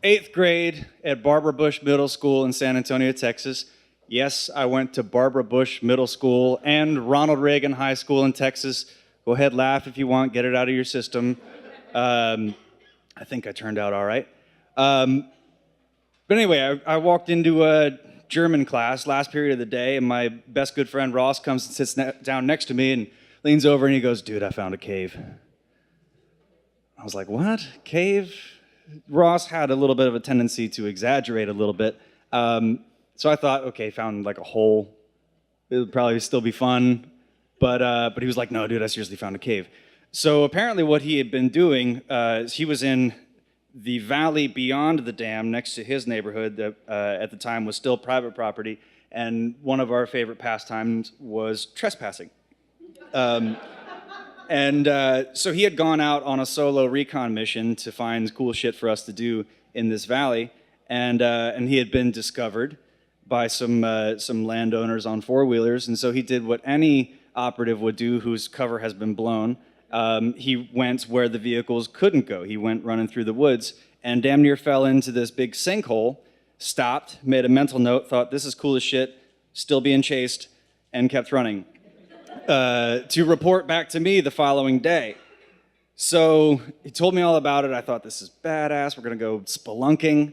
8th grade at Barbara Bush Middle School in San Antonio, Texas. Yes, I went to Barbara Bush Middle School and Ronald Reagan High School in Texas. Go ahead, laugh if you want, get it out of your system. I think I turned out all right. But anyway, I walked into a German class, last period of the day, and my best good friend Ross comes and sits down next to me and leans over and he goes, "Dude, I found a cave." I was like, "What? Cave?" Ross had a little bit of a tendency to exaggerate a little bit. So I thought, okay, found like a hole. It would probably still be fun. But he was like, "No, dude, I seriously found a cave." So apparently what he had been doing is he was in the valley beyond the dam next to his neighborhood that at the time was still private property. And one of our favorite pastimes was trespassing. So he had gone out on a solo recon mission to find cool shit for us to do in this valley, and he had been discovered by some landowners on four-wheelers, and so he did what any operative would do whose cover has been blown. He went where the vehicles couldn't go. He went running through the woods and damn near fell into this big sinkhole, stopped, made a mental note, thought, "This is cool as shit, still being chased," and kept running. To report back to me the following day. So he told me all about it. I thought, this is badass. We're going to go spelunking.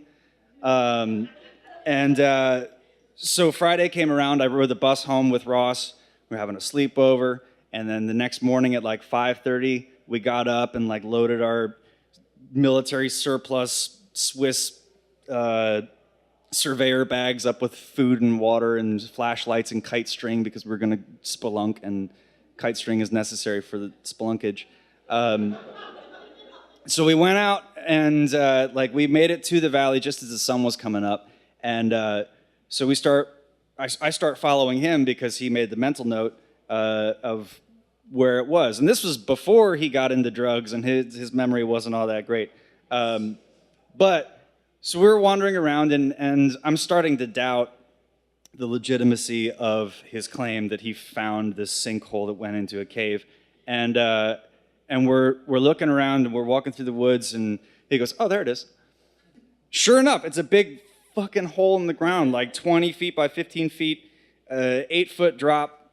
So Friday came around. I rode the bus home with Ross. We were having a sleepover. And then the next morning at like 5:30, we got up and like loaded our military surplus Swiss surveyor bags up with food and water and flashlights and kite string because we were going to spelunk, and kite string is necessary for the spelunkage. So we went out and we made it to the valley just as the sun was coming up, and so I start following him because he made the mental note of where it was, and this was before he got into drugs and his memory wasn't all that great, So we were wandering around, and I'm starting to doubt the legitimacy of his claim that he found this sinkhole that went into a cave. And we're looking around, and we're walking through the woods, and he goes, "Oh, there it is." Sure enough, it's a big fucking hole in the ground, like 20 feet by 15 feet, 8-foot drop.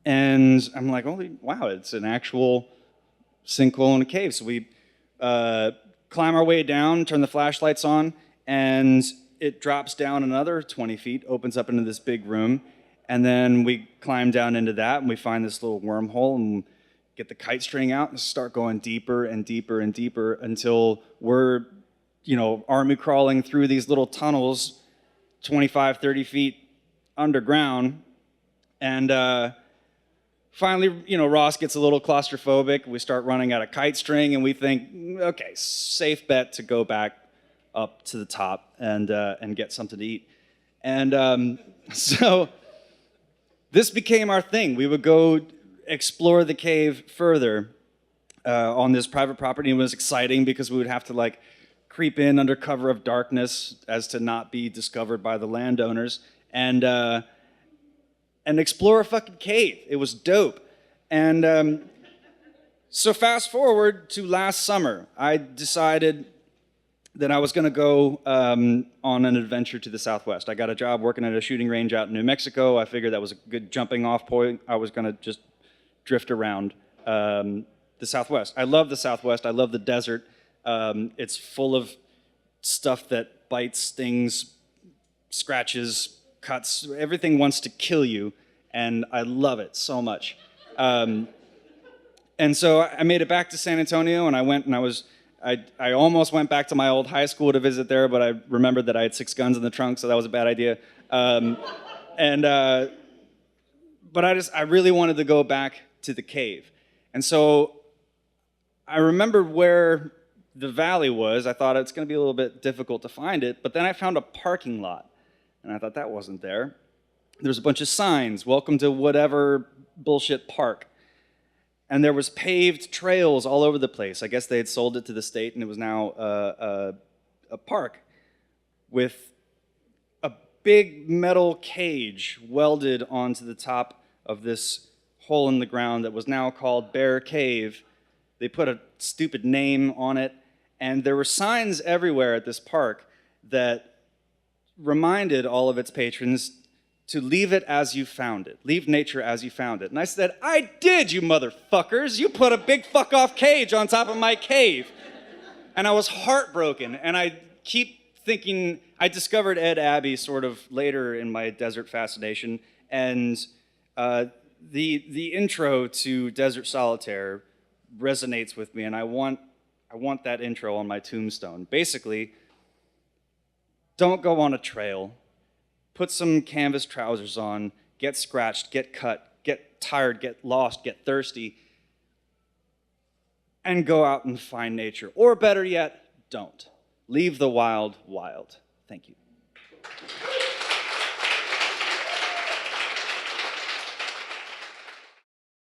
And I'm like, holy wow, it's an actual sinkhole in a cave. So we climb our way down, turn the flashlights on, and it drops down another 20 feet, opens up into this big room, and then we climb down into that, and we find this little wormhole, and get the kite string out and start going deeper and deeper and deeper until we're, army crawling through these little tunnels, 25, 30 feet underground, and finally, Ross gets a little claustrophobic. We start running out of kite string, and we think, okay, safe bet to go back up to the top and get something to eat. And so this became our thing. We would go explore the cave further on this private property. It was exciting because we would have to creep in under cover of darkness as to not be discovered by the landowners. And explore a fucking cave. It was dope. And so fast forward to last summer, I decided that I was going to go on an adventure to the Southwest. I got a job working at a shooting range out in New Mexico. I figured that was a good jumping off point. I was going to just drift around the Southwest. I love the Southwest. I love the desert. It's full of stuff that bites, stings, scratches, cuts. Everything wants to kill you, and I love it so much. And so I made it back to San Antonio, and I went and I almost went back to my old high school to visit there, but I remembered that I had 6 guns in the trunk, so that was a bad idea. But I really wanted to go back to the cave. And so I remembered where the valley was. I thought it's going to be a little bit difficult to find it, but then I found a parking lot. And I thought that wasn't there. There's a bunch of signs, welcome to whatever bullshit park. And there was paved trails all over the place. I guess they had sold it to the state, and it was now a park with a big metal cage welded onto the top of this hole in the ground that was now called Bear Cave. They put a stupid name on it, And there were signs everywhere at this park that reminded all of its patrons to leave it as you found it. Leave nature as you found it. And I said, I did, you motherfuckers. You put a big fuck off cage on top of my cave. And I was heartbroken. And I keep thinking, I discovered Ed Abbey sort of later in my desert fascination. And the intro to Desert Solitaire resonates with me. And I want that intro on my tombstone. Basically, don't go on a trail. Put some canvas trousers on, get scratched, get cut, get tired, get lost, get thirsty, and go out and find nature. Or better yet, don't. Leave the wild wild. Thank you.